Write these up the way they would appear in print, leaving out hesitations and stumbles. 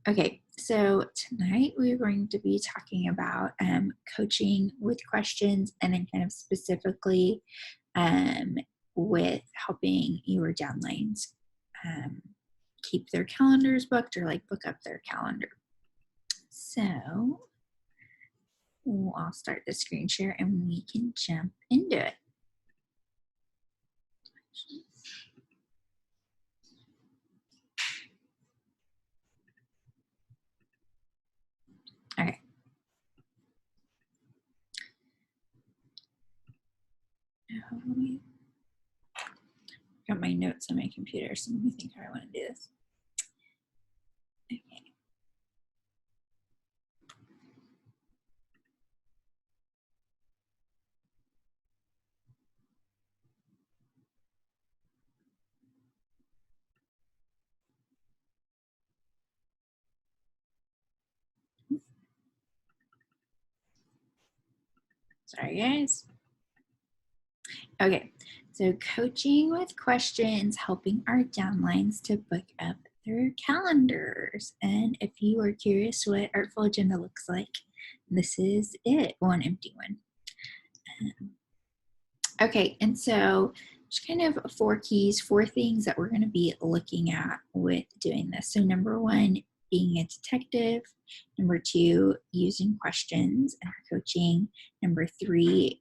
Okay, so tonight we're going to be talking about coaching with questions and then kind of specifically um, with helping your downlines um, keep their calendars booked or like book up their calendar. So I'll start the screen share and we can jump into it. Okay. Now, got my notes on my computer, so let me think how I want to do this. Okay. Sorry, guys. Okay, so coaching with questions, helping our downlines to book up their calendars. And if you are curious what Artful Agenda looks like, this is it, one empty one. Okay, and so just kind of four keys, four things that we're going to be looking at with doing this. So number one, being a detective. Number two, using questions in our coaching. Number three,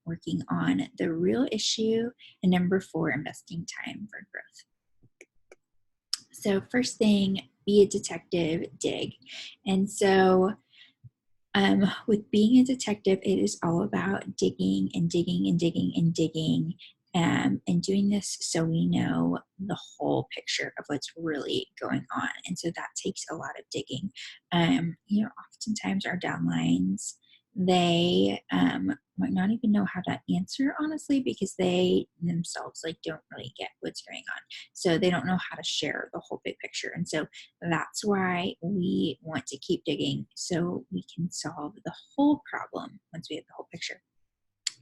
working on the real issue. And number four, investing time for growth. So first thing, be a detective, dig. And so with being a detective, it is all about digging and digging and digging and digging, and doing this so we know the whole picture of what's really going on. And so that takes a lot of digging. Oftentimes our downlines, they might not even know how to answer honestly because they themselves like don't really get what's going on. So they don't know how to share the whole big picture. And so that's why we want to keep digging so we can solve the whole problem once we have the whole picture.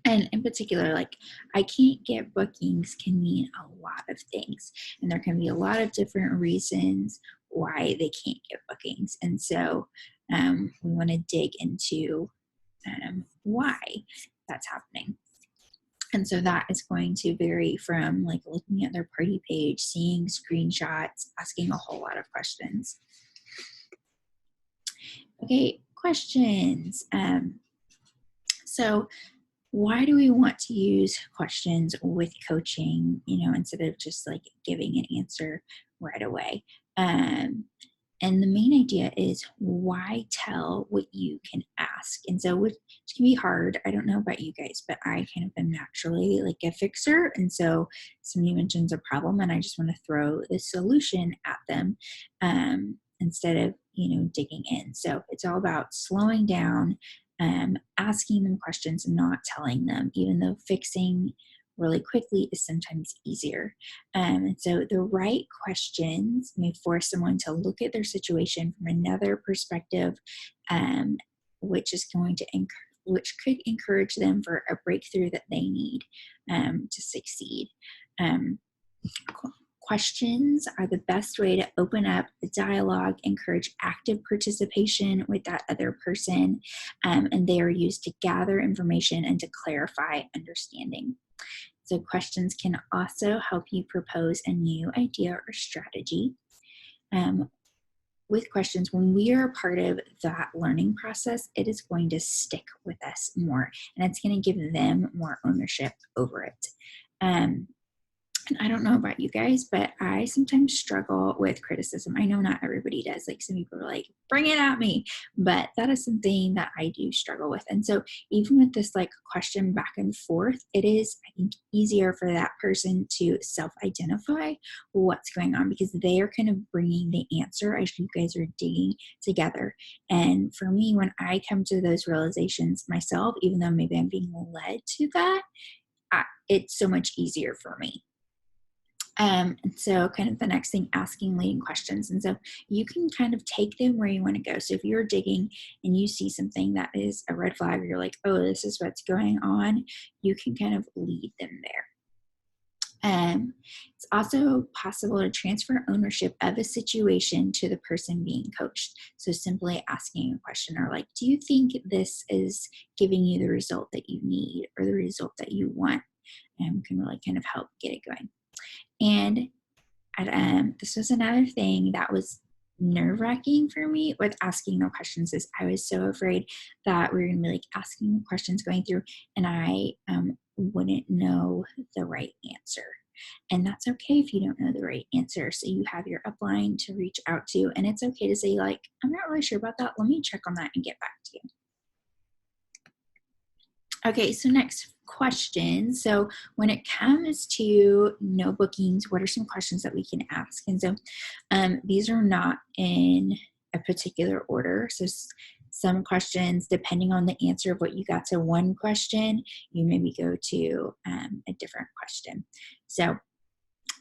And in particular, like I can't get bookings can mean a lot of things. And there can be a lot of different reasons why they can't get bookings. And so we want to dig into why that's happening. And so that is going to vary from like looking at their party page, seeing screenshots, asking a whole lot of questions. Okay, questions. So why do we want to use questions with coaching, instead of just like giving an answer right away? And the main idea is why tell what you can ask. And so, which can be hard. I don't know about you guys, but I kind of am naturally like a fixer. And so, somebody mentions a problem, and I just want to throw the solution at them instead of digging in. So it's all about slowing down, asking them questions, and not telling them, even though fixing really quickly is sometimes easier. And so the right questions may force someone to look at their situation from another perspective, which is going to which could encourage them for a breakthrough that they need to succeed. Questions are the best way to open up the dialogue, encourage active participation with that other person, and they are used to gather information and to clarify understanding. So questions can also help you propose a new idea or strategy. With questions, when we are a part of that learning process, it is going to stick with us more, and it's going to give them more ownership over it. And I don't know about you guys, but I sometimes struggle with criticism. I know not everybody does. Like some people are like, bring it at me. But that is something that I do struggle with. And so even with this like question back and forth, it is, I think, easier for that person to self-identify what's going on because they are kind of bringing the answer as you guys are digging together. And for me, when I come to those realizations myself, even though maybe I'm being led to that, it's so much easier for me. And so kind of the next thing, asking leading questions. And so you can kind of take them where you want to go. So if you're digging and you see something that is a red flag, or you're like, oh, this is what's going on, you can kind of lead them there. It's also possible to transfer ownership of a situation to the person being coached. So simply asking a question or like, do you think this is giving you the result that you need or the result that you want? And can really kind of help get it going. And this was another thing that was nerve-wracking for me with asking the questions is I was so afraid that we were going to be like asking the questions going through and I wouldn't know the right answer. And that's okay if you don't know the right answer. So you have your upline to reach out to, and it's okay to say like, I'm not really sure about that. Let me check on that and get back to you. Okay, so next question. So when it comes to no bookings, what are some questions that we can ask? And so these are not in a particular order. So some questions, depending on the answer of what you got to one question, you maybe go to a different question. So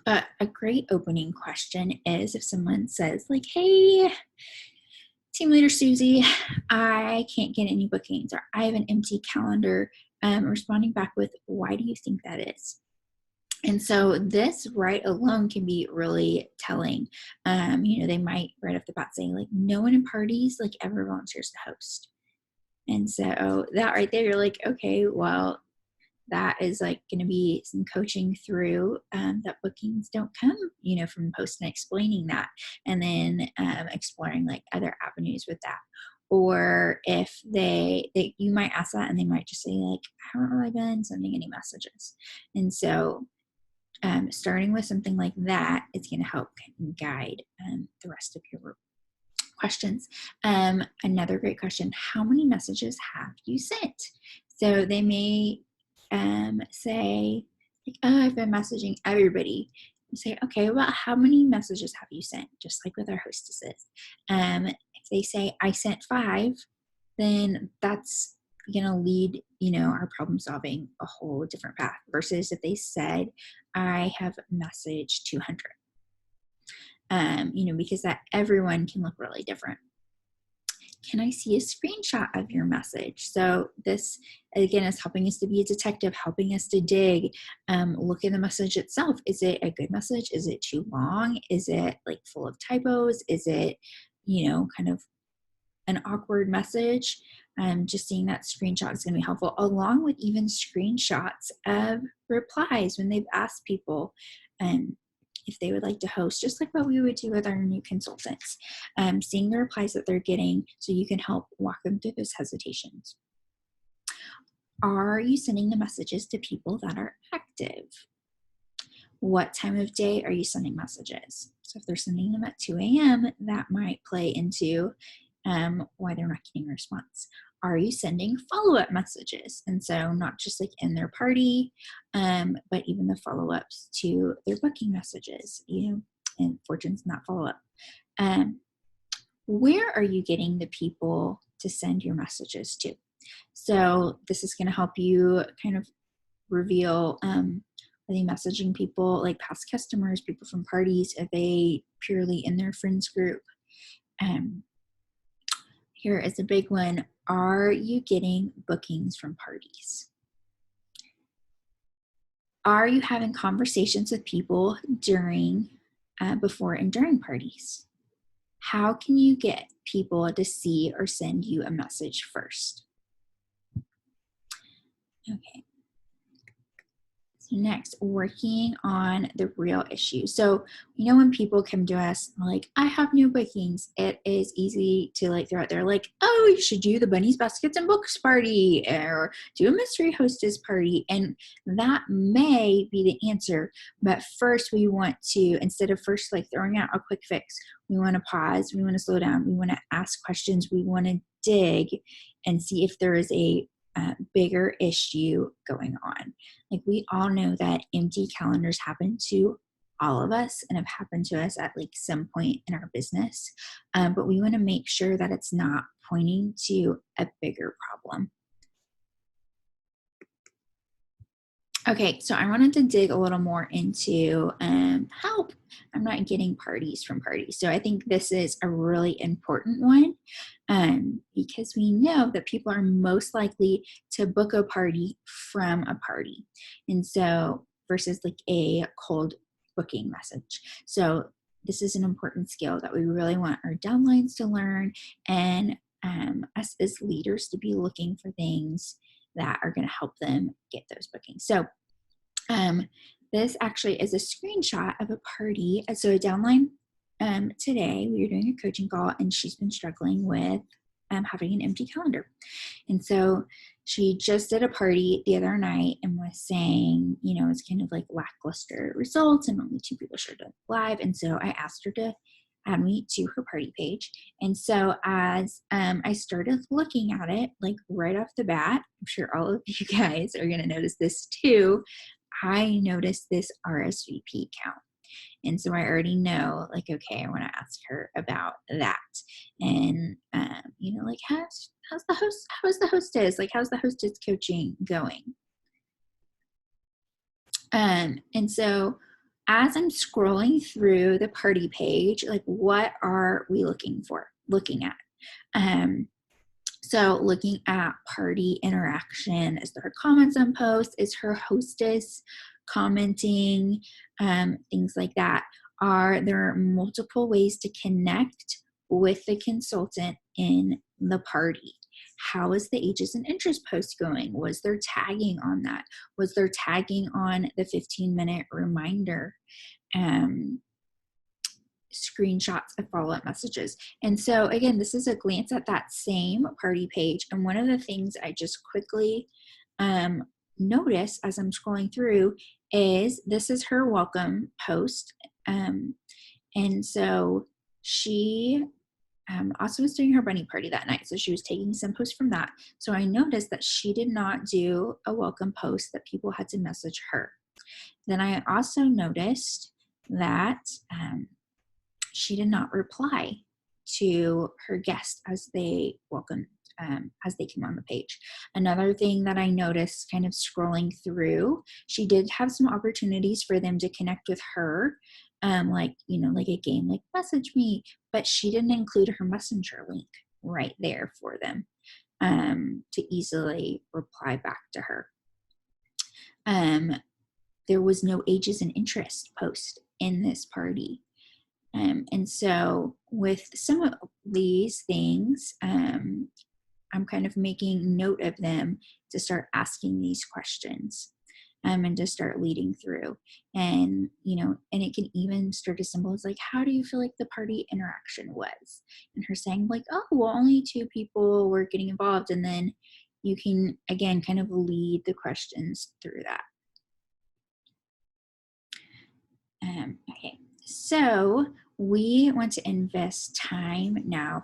a great opening question is if someone says like, hey, Team Leader Susie, I can't get any bookings, or I have an empty calendar, responding back with, why do you think that is? And so this right alone can be really telling. They might right off the bat say like, no one in parties like ever volunteers to host. And so that right there, you're like, okay, well, that is like going to be some coaching through that bookings don't come, from post and explaining that, and then exploring like other avenues with that. Or if you might ask that and they might just say like, I haven't really been sending any messages. And so starting with something like that is going to help guide the rest of your questions. Another great question, how many messages have you sent? So they may say, like, oh, I've been messaging everybody. You say, okay, well, how many messages have you sent? Just like with our hostesses. If they say, I sent 5, then that's going to lead, our problem solving a whole different path versus if they said, I have messaged 200. Because that everyone can look really different. Can I see a screenshot of your message? So this, again, is helping us to be a detective, helping us to dig, look at the message itself. Is it a good message? Is it too long? Is it like full of typos? Is it, kind of an awkward message? Just seeing that screenshot is going to be helpful, along with even screenshots of replies when they've asked people if they would like to host, just like what we would do with our new consultants, seeing the replies that they're getting so you can help walk them through those hesitations. Are you sending the messages to people that are active? What time of day are you sending messages? So if they're sending them at 2 a.m., that might play into why they're not getting a response. Are you sending follow-up messages? And so not just like in their party, but even the follow-ups to their booking messages, and fortunes in that follow-up. Where are you getting the people to send your messages to? So this is going to help you kind of reveal, are they messaging people like past customers, people from parties? Are they purely in their friends group? Here is a big one. Are you getting bookings from parties? Are you having conversations with people during, before and during parties? How can you get people to see or send you a message first? Okay. So next, working on the real issue. So, when people come to us like, I have new bookings, it is easy to like throw out there like, oh, you should do the Bunnies, Baskets, and Books party or do a mystery hostess party. And that may be the answer. But first we want to, instead of first like throwing out a quick fix, we want to pause, we want to slow down, we want to ask questions, we want to dig and see if there is a bigger issue going on. Like we all know that empty calendars happen to all of us and have happened to us at like some point in our business. But we want to make sure that it's not pointing to a bigger problem. Okay, so I wanted to dig a little more into help. I'm not getting parties from parties. So I think this is a really important one because we know that people are most likely to book a party from a party. And so versus like a cold booking message. So this is an important skill that we really want our downlines to learn, and us as leaders to be looking for things that are going to help them get those bookings. So this actually is a screenshot of a party. So a downline today, we were doing a coaching call, and she's been struggling with having an empty calendar. And so she just did a party the other night and was saying, you know, it's kind of like lackluster results and only 2 people showed up live. And so I asked her to add me to her party page. And so as I started looking at it, like right off the bat, I'm sure all of you guys are going to notice this too. I noticed this RSVP count. And so I already know, like, okay, I want to ask her about that. And, you know, like, how's the hostess? Like, how's the hostess coaching going? And so as I'm scrolling through the party page, like, what are we looking at? So looking at party interaction, is there comments on posts? Is her hostess commenting? Things like that. Are there multiple ways to connect with the consultant in the party? How is the ages and interest post going? Was there tagging on that? Was there tagging on the 15-minute reminder? Screenshots of follow-up messages. And so again, this is a glance at that same party page. And one of the things I just quickly notice as I'm scrolling through is this is her welcome post. And so she also was doing her bunny party that night. So she was taking some posts from that. So I noticed that she did not do a welcome post, that people had to message her. Then I also noticed that she did not reply to her guests as they welcomed, as they came on the page. Another thing that I noticed kind of scrolling through, she did have some opportunities for them to connect with her, like, you know, like a game like Message Me, but she didn't include her messenger link right there for them to easily reply back to her. There was no ages and interest post in this party. And so with some of these things, I'm kind of making note of them to start asking these questions and to start leading through. And, you know, and it can even start as simple as like, how do you feel like the party interaction was? And her saying like, oh, well, only 2 people were getting involved. And then you can, again, kind of lead the questions through that. Okay, so we want to invest time now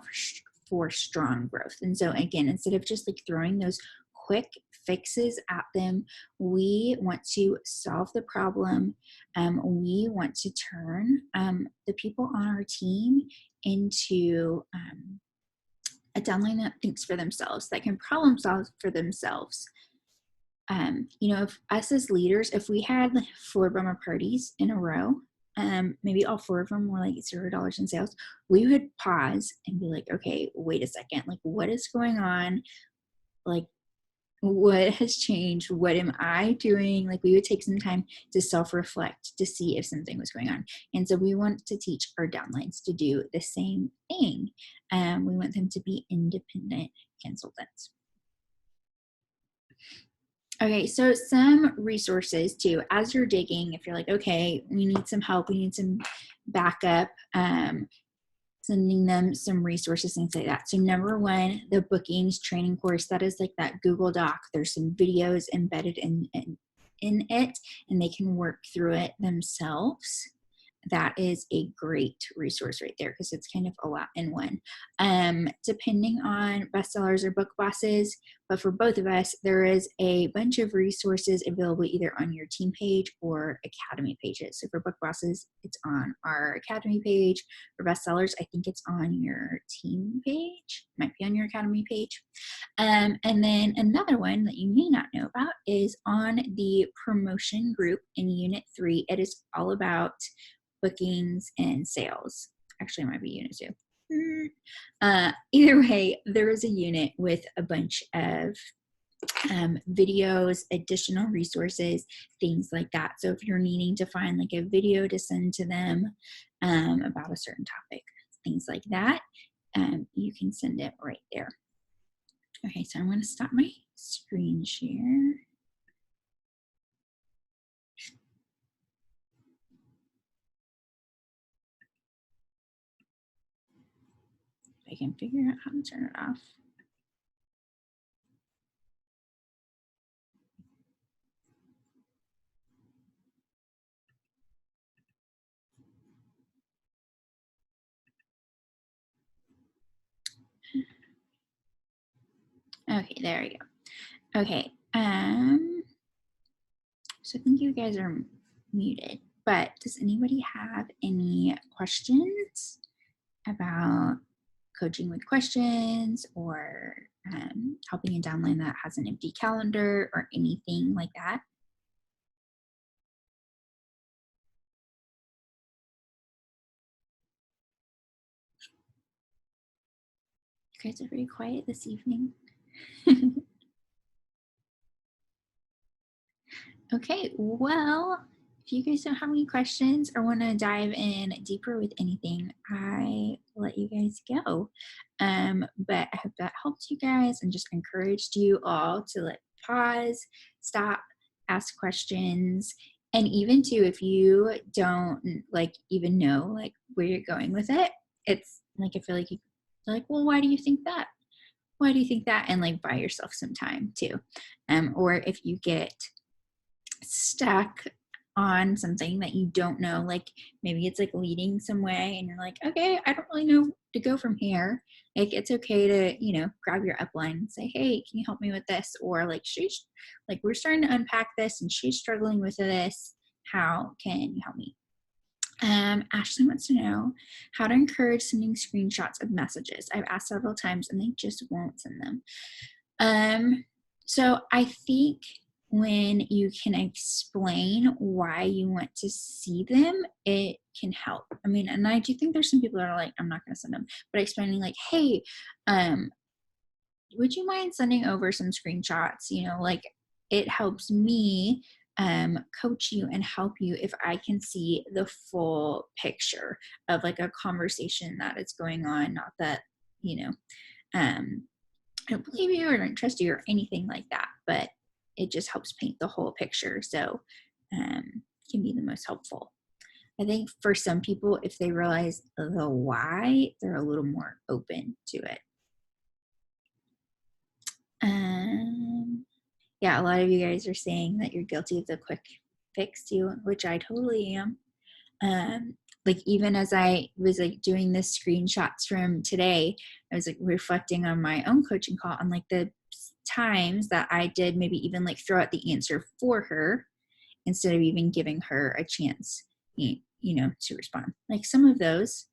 for strong growth. And so again, instead of just like throwing those quick fixes at them, we want to solve the problem. We want to turn the people on our team into a downline that thinks for themselves, that can problem solve for themselves. You know, if us as leaders, if we had like 4 bummer parties in a row, maybe all 4 of them were like $0 in sales, we would pause and be like, okay, wait a second, like what is going on? Like what has changed? What am I doing? Like we would take some time to self-reflect to see if something was going on. And so we want to teach our downlines to do the same thing. We want them to be independent consultants. Okay, so some resources too, as you're digging, if you're like, okay, we need some help, we need some backup, sending them some resources, things like that. So number 1, the bookings training course, that is like that Google Doc. There's some videos embedded in it, and they can work through it themselves. That is a great resource right there because it's kind of a lot in one. Depending on bestsellers or book bosses, but for both of us, there is a bunch of resources available either on your team page or academy pages. So for book bosses, it's on our academy page. For bestsellers, I think it's on your team page, might be on your academy page. And then another one that you may not know about is on the promotion group in Unit 3. It is all about bookings and sales. Actually, it might be unit 2. Either way, there is a unit with a bunch of videos, additional resources, things like that. So if you're needing to find like a video to send to them about a certain topic, things like that, you can send it right there. Okay, so I'm going to stop my screen share. I can figure out how to turn it off. Okay, there we go. Okay, so I think you guys are muted, but does anybody have any questions about coaching with questions or helping a downline that has an empty calendar or anything like that? You guys are very quiet this evening. Okay, well, if you guys don't have any questions or want to dive in deeper with anything, I will let you guys go. But I hope that helped you guys and just encouraged you all to like pause, stop, ask questions. And even too, if you don't like even know like where you're going with it, it's like I feel like you're like, well, why do you think that? Why do you think that? And like buy yourself some time too. Or if you get stuck on something that you don't know, like maybe it's like leading some way and you're like, okay, I don't really know to go from here. Like it's okay to, you know, grab your upline and say, hey, can you help me with this? Or like she's like, we're starting to unpack this and she's struggling with this. How can you help me? Ashley wants to know how to encourage sending screenshots of messages. I've asked several times and they just won't send them. So I think when you can explain why you want to see them, it can help. I mean, and I do think there's some people that are like, I'm not going to send them, but explaining like, hey, would you mind sending over some screenshots? You know, like it helps me coach you and help you if I can see the full picture of like a conversation that is going on, not that, you know, I don't believe you or don't trust you or anything like that, but it just helps paint the whole picture. So can be the most helpful. I think for some people, if they realize the why, they're a little more open to it. Yeah, a lot of you guys are saying that you're guilty of the quick fix too, which I totally am. Like even as I was like doing the screenshots from today, I was like reflecting on my own coaching call on like the times that I did maybe even like throw out the answer for her instead of even giving her a chance, you know, to respond. Like some of those,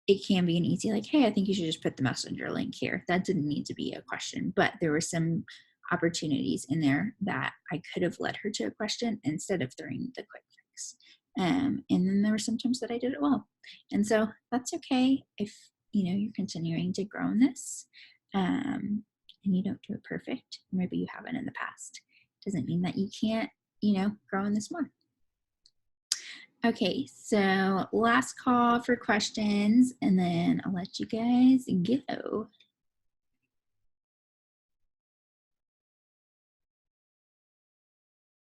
it can be an easy like, hey, I think you should just put the messenger link here. That didn't need to be a question, but there were some opportunities in there that I could have led her to a question instead of throwing the quick fix. And then there were some times that I did it well. And so that's okay if, you know, you're continuing to grow in this and you don't do it perfect. Maybe you haven't in the past. Doesn't mean that you can't, you know, grow in this more. Okay, so last call for questions and then I'll let you guys go.